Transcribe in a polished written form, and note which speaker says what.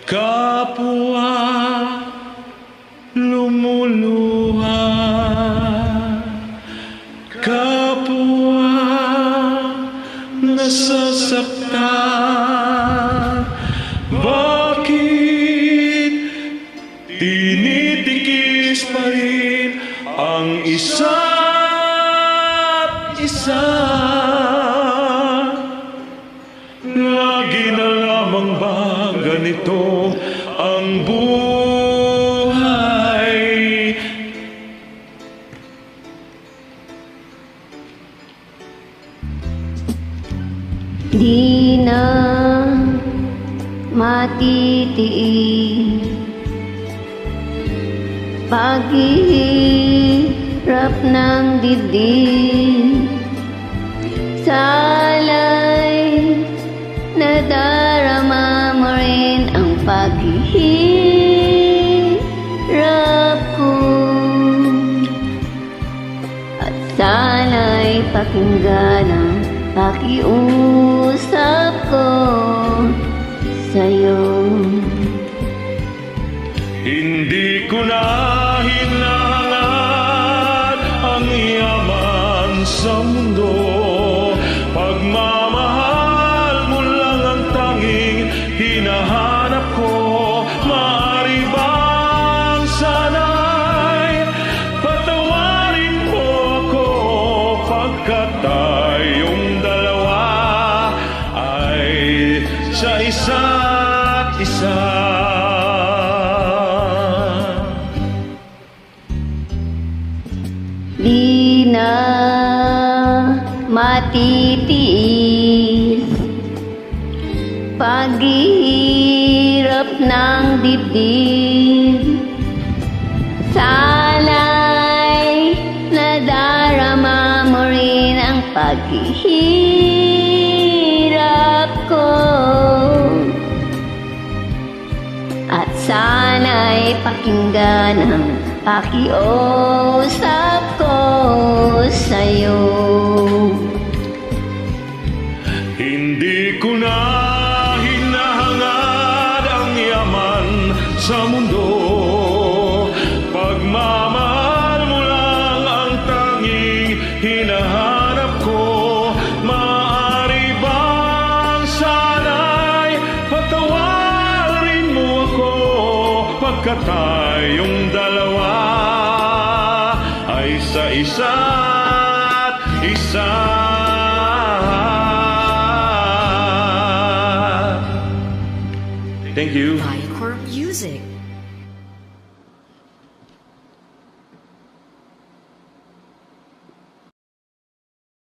Speaker 1: kapwa lumuluha, kapwa nasasaktan. Bakit tinitikis pa rin ang isa't isa? Lagi na lamang ba ganito ang buhay?
Speaker 2: Di na matitiis paghihirap ng dibdib. Sala'y nadarama mo rin ang paghihirap ko, at sana'y pakinggan ang pakiusap ko sa'yo.
Speaker 1: Hindi ko na hinahangad ang yaman sa mundo. Pagmamahal mo lang ang tanging hinahanap ko. Maaari bang sana'y patawarin mo ako, pagkat tayong dalawa ay sa isa't isa.
Speaker 2: Di na matitiis paghihirap ng dibdib. Sana'y nadarama mo rin ang paghihirap ko, at sana'y pakinggan ang pakiusap ko sa'yo.
Speaker 1: Hindi ko na hinahangad ang yaman sa mundo. Pagmamahal mo lang ang tanging hinahanap ko. Maaari bang sana'y patawarin mo ako, pagkat tayong dalawa ay sa isa't isa.
Speaker 3: Thank you. Viacor Music.